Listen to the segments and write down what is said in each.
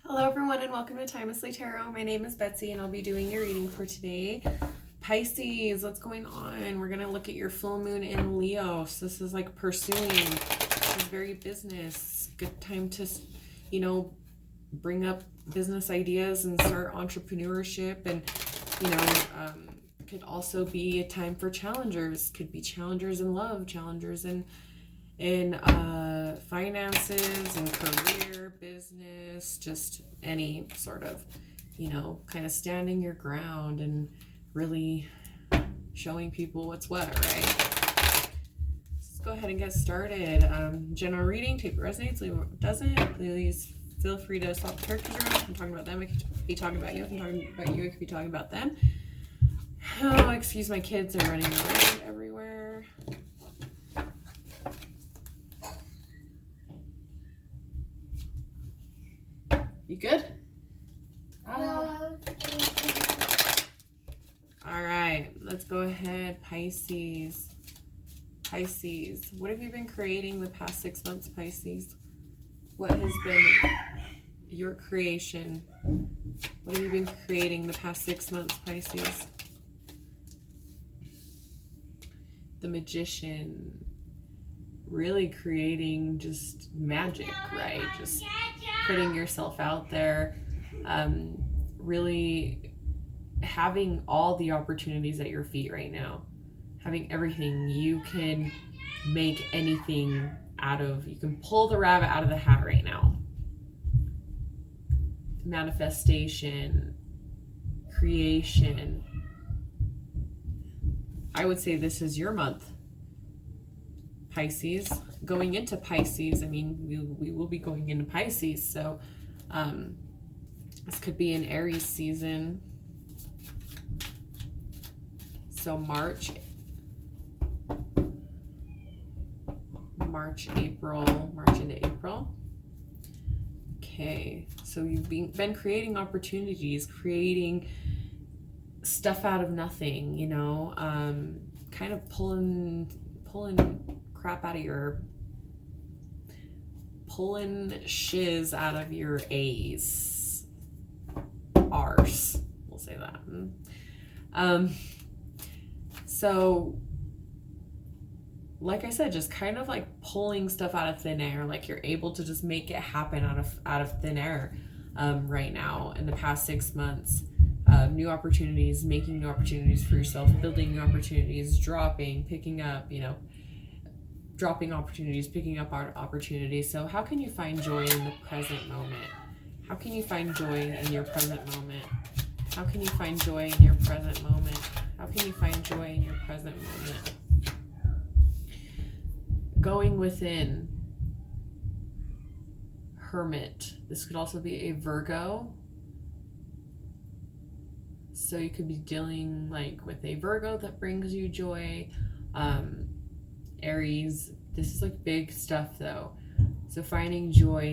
Hello everyone and welcome to Timelessly Tarot. My name is Betsy and I'll be doing your reading for today. Pisces, what's going on? We're going to look at your full moon in Leo. So this is like pursuing. This is very business. Good time to, bring up business ideas and start entrepreneurship. And, could also be a time for challengers. Could be challengers in love, challengers in finances and career, business, just any sort of, kind of standing your ground and really showing people what's what, right? Let's go ahead and get started. General reading, take what resonates, leave what doesn't. Please feel free to swap characters around. If I'm talking about them, I could be talking about you. If I'm talking about you, I could be talking about them. Oh, excuse my kids, are running around everywhere. You good? All right, let's go ahead. Pisces. Pisces, what have you been creating the past 6 months, Pisces? What has been your creation? What have you been creating the past 6 months, Pisces? The Magician, really creating just magic, right? Just putting yourself out there, really having all the opportunities at your feet right now, having everything. You can make anything you can pull the rabbit out of the hat right now. Manifestation, creation. I would say this is your month, Pisces. Going into Pisces, I mean, we will be going into Pisces, so this could be an Aries season. So March, into April. Okay, so you've been creating opportunities, creating stuff out of nothing, kind of pulling crap out of pulling shiz out of your A's, R's, we'll say that. So like I said, just kind of like pulling stuff out of thin air, like you're able to just make it happen out of thin air right now in the past 6 months. New opportunities, making new opportunities for yourself, building new opportunities, picking up, dropping opportunities, picking up opportunities. So how can you find joy in the present moment? How can you find joy in your present moment? How can you find joy in your present moment? How can you find joy in your present moment? Going within. Hermit. This could also be a Virgo. So you could be dealing like with a Virgo that brings you joy. Aries, this is like big stuff though. So finding joy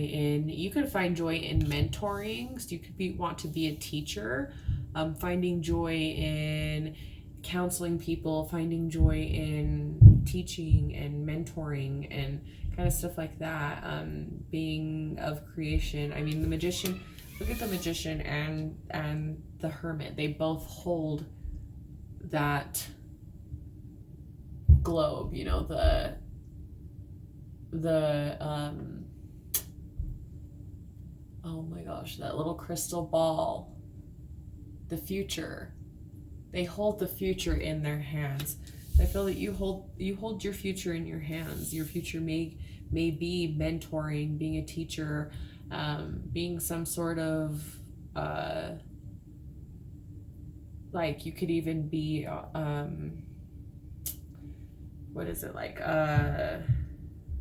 you could find joy in mentoring. So you could want to be a teacher. Finding joy in counseling people, finding joy in teaching and mentoring and kind of stuff like that. Being of creation. I mean, the Magician, look at the Magician and the Hermit. They both hold that globe, oh my gosh, that little crystal ball, the future. They hold the future in their hands. I feel that you hold your future in your hands. Your future may be mentoring, being a teacher, being some sort of like you could even be what is it, like a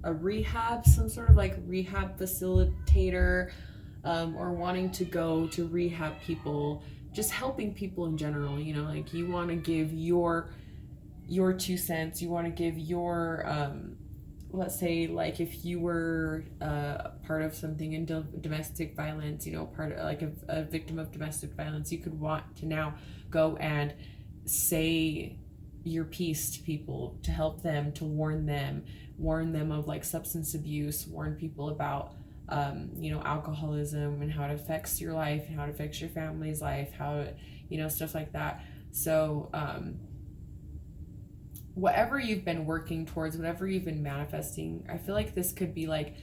rehab, some sort of like rehab facilitator, or wanting to go to rehab people, just helping people in general, like you want to give your 2 cents, you want to give your let's say, like if you were part of something in domestic violence, part of like a victim of domestic violence, you could want to now go and say your piece to people, to help them, to warn them of like substance abuse, warn people about alcoholism and how it affects your life and how it affects your family's life, how, stuff like that. So, whatever you've been working towards, whatever you've been manifesting, I feel like this could be like,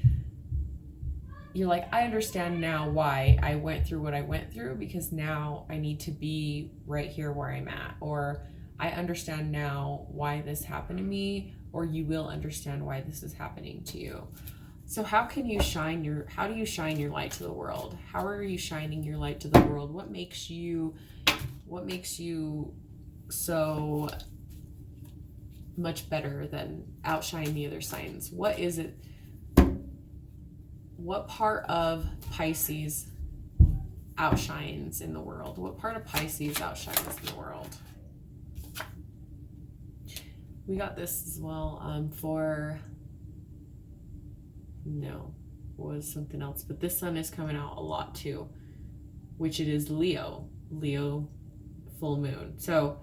you're like, I understand now why I went through what I went through, because now I need to be right here where I'm at. Or I understand now why this happened to me, or you will understand why this is happening to you. So how do you shine your light to the world? How are you shining your light to the world? What makes you so much better than outshine the other signs? What is it? What part of Pisces outshines in the world? What part of Pisces outshines in the world? We got this as well was something else, but this sun is coming out a lot too, which it is Leo full moon. So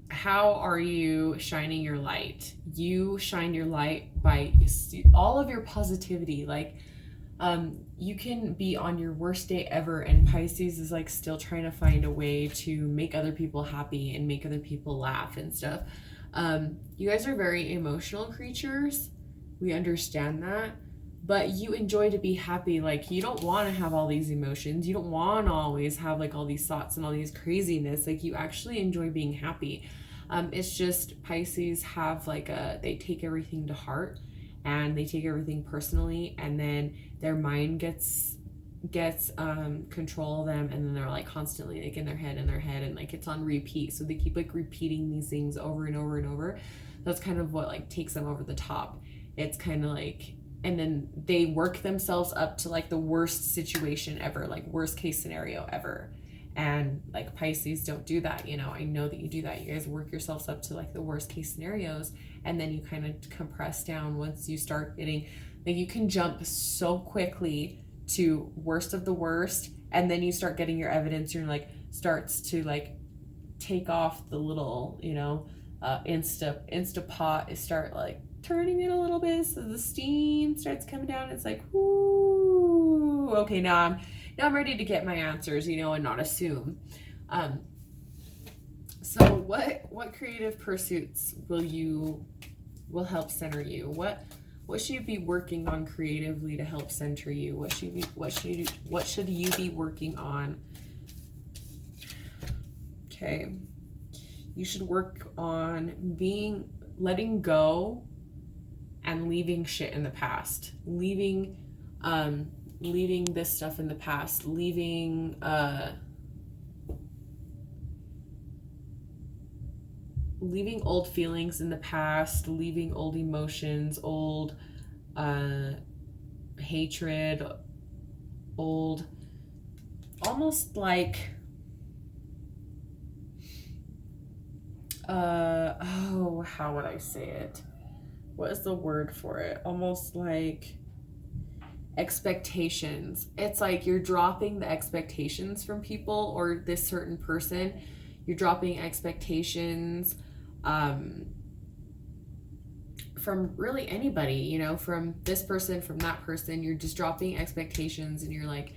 how are you shining your light? You shine your light by all of your positivity. Like, you can be on your worst day ever, and Pisces is like still trying to find a way to make other people happy and make other people laugh and stuff. You guys are very emotional creatures. We understand that, but you enjoy to be happy. Like, you don't want to have all these emotions. You don't want to always have like all these thoughts and all these craziness. Like, you actually enjoy being happy. It's just Pisces have they take everything to heart, and they take everything personally, and then their mind gets control of them, and then they're like constantly like in their head, and like it's on repeat. So they keep like repeating these things over and over and over. That's kind of what like takes them over the top. It's kind of like, and then they work themselves up to like the worst situation ever, like worst case scenario ever. And like Pisces don't do that. I know that you do that. You guys work yourselves up to like the worst case scenarios, and then you kind of compress down once you start getting, like, you can jump so quickly to worst of the worst, and then you start getting your evidence. You're like starts to like take off the little Instapot is start like turning it a little bit, so the steam starts coming down. It's like, whoo, okay, now I'm ready to get my answers, and not assume. So what creative pursuits will help center you? What should you be working on creatively to help center you? What should you be working on? Okay. You should work on letting go and leaving shit in the past. Leaving this stuff in the past. Leaving old feelings in the past, leaving old emotions, old hatred, old, almost like how would I say it? What is the word for it? Almost like expectations. It's like you're dropping the expectations from people or this certain person. You're dropping expectations from really anybody, from this person, from that person. You're just dropping expectations, and you're like,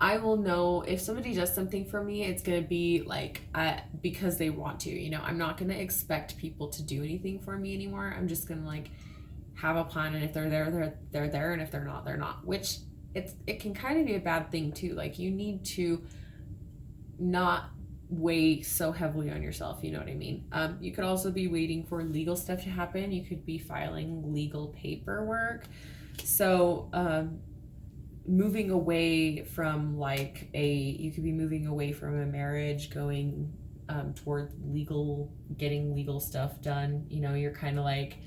I will know if somebody does something for me, it's going to be like because they want to. I'm not going to expect people to do anything for me anymore. I'm just going to like have a plan, and if they're there, they're there, and if they're not, they're not. Which it can kind of be a bad thing too. Like, you need to not weigh so heavily on yourself, you know what I mean? You could also be waiting for legal stuff to happen. You could be filing legal paperwork. So moving away from you could be moving away from a marriage, going toward getting legal stuff done. You're kind of like,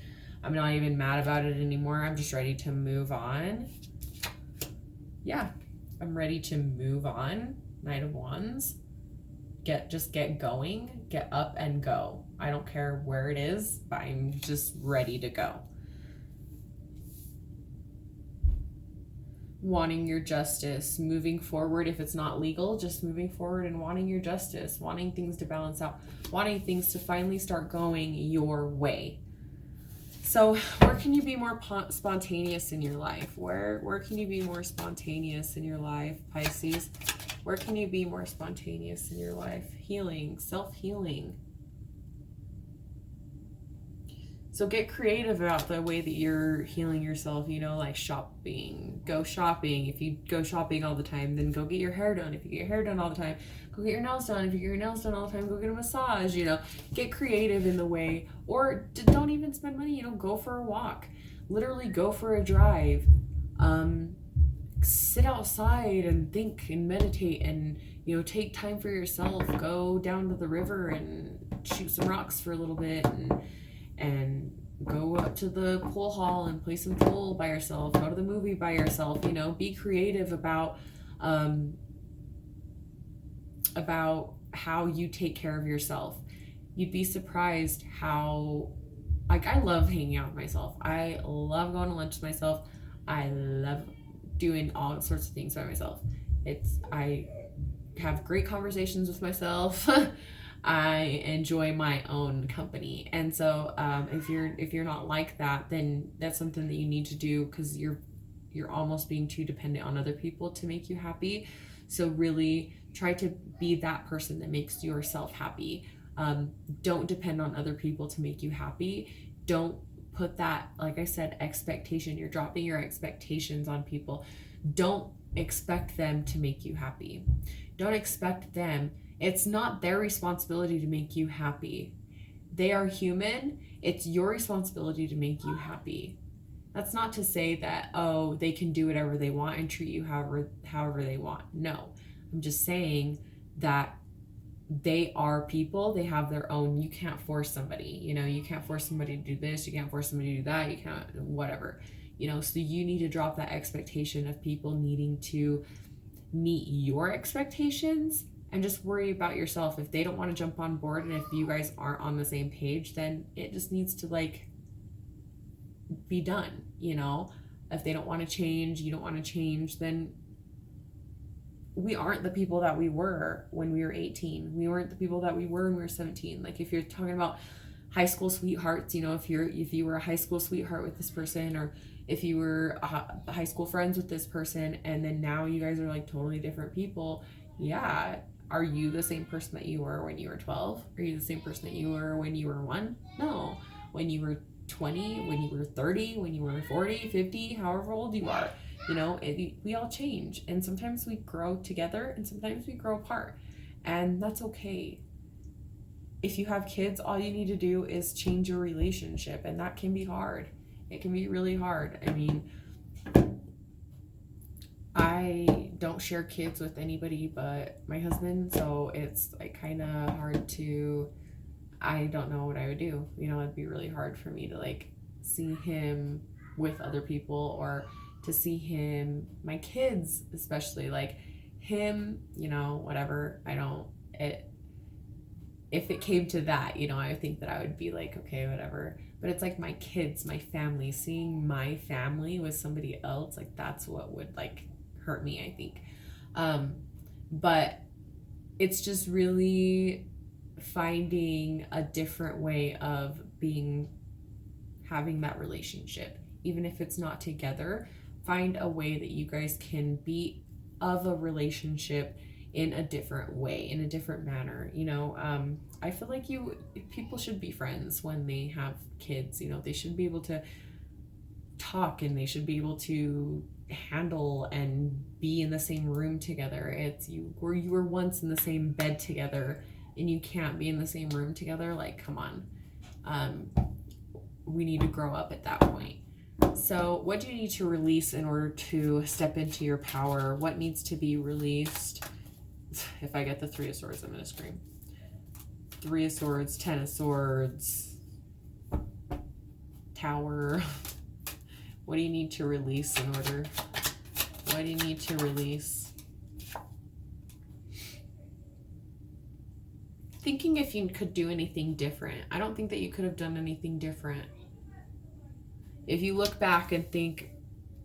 I'm not even mad about it anymore. I'm just ready to move on. Yeah, I'm ready to move on. Knight of Wands. Just get going, get up and go. I don't care where it is, but I'm just ready to go. Wanting your justice, moving forward. If it's not legal, just moving forward and wanting your justice, wanting things to balance out, wanting things to finally start going your way. So where can you be more spontaneous in your life? Where can you be more spontaneous in your life, Pisces? Where can you be more spontaneous in your life? Healing, self-healing. So get creative about the way that you're healing yourself, you know, like shopping. Go shopping. If you go shopping all the time, then go get your hair done. If you get your hair done all the time, go get your nails done. If you get your nails done all the time, go get a massage, you know. Get creative in the way, or don't even spend money, you know, go for a walk. Literally go for a drive. Sit outside and think and meditate and, you know, take time for yourself. Go down to the river and shoot some rocks for a little bit and go up to the pool hall and play some pool by yourself. Go to the movie by yourself. You know, be creative about how you take care of yourself. You'd be surprised how, like, I love hanging out with myself. I love going to lunch with myself. I love doing all sorts of things by myself. I have great conversations with myself. I enjoy my own company. And so if you're not like that, then that's something that you need to do, because you're almost being too dependent on other people to make you happy. So really try to be that person that makes yourself happy. Don't depend on other people to make you happy. Don't put that, like I said, expectation. You're dropping your expectations on people. Don't expect them to make you happy. Don't expect them. It's not their responsibility to make you happy. They are human. It's your responsibility to make you happy. That's not to say that, oh, they can do whatever they want and treat you however they want. No, I'm just saying that they are people. They have their own. You can't force somebody. You know, you can't force somebody to do this. You can't force somebody to do that. You can't, whatever. You know, so you need to drop that expectation of people needing to meet your expectations and just worry about yourself. If they don't want to jump on board and if you guys aren't on the same page, then it just needs to, like, be done, you know? If they don't want to change, you don't want to change, then we aren't the people that we were when we were 18. We weren't the people that we were when we were 17. Like, if you're talking about high school sweethearts, you know, if you were a high school sweetheart with this person, or if you were high school friends with this person, and then now you guys are like totally different people, yeah, are you the same person that you were when you were 12? Are you the same person that you were when you were 1? No. When you were 20, when you were 30, when you were 40, 50, however old you are, you know, we all change. And sometimes we grow together and sometimes we grow apart. And that's okay. If you have kids, all you need to do is change your relationship. And that can be hard. It can be really hard. I mean, I don't share kids with anybody but my husband, so it's like kind of hard to, I don't know what I would do. You know, it'd be really hard for me to like see him with other people, or to see him, my kids especially, like him, you know, whatever. If it came to that, you know, I think that I would be like, okay, whatever. But it's like my kids, my family, seeing my family with somebody else, like that's what would like hurt me, I think. But it's just really finding a different way of having that relationship. Even if it's not together, find a way that you guys can be of a relationship in a different way, in a different manner. You know, I feel like people should be friends when they have kids. You know, they should be able to talk and they should be able to handle and be in the same room together. It's you were once in the same bed together and you can't be in the same room together. Like, come on. We need to grow up at that point. So what do you need to release in order to step into your power? What needs to be released? If I get the 3 of Swords, I'm going to scream. 3 of Swords, 10 of Swords, Tower. What do you need to release in order? What do you need to release? Thinking if you could do anything different. I don't think that you could have done anything different. If you look back and think,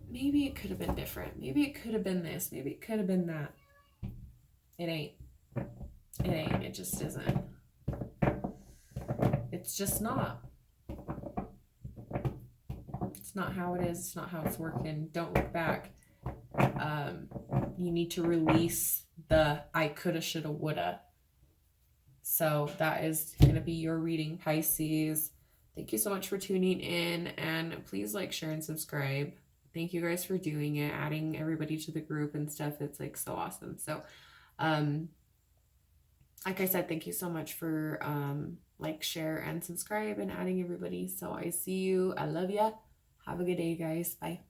maybe it could have been different. Maybe it could have been this. Maybe it could have been that. It ain't. It ain't. It just isn't. It's just not. It's not how it is. It's not how it's working. Don't look back. You need to release the I coulda, shoulda, woulda. So that is going to be your reading, Pisces. Thank you so much for tuning in, and please like, share, and subscribe. Thank you guys for doing it, adding everybody to the group and stuff. It's like so awesome. So, like I said, thank you so much for like, share, and subscribe, and adding everybody. So I see you. I love ya. Have a good day, guys. Bye.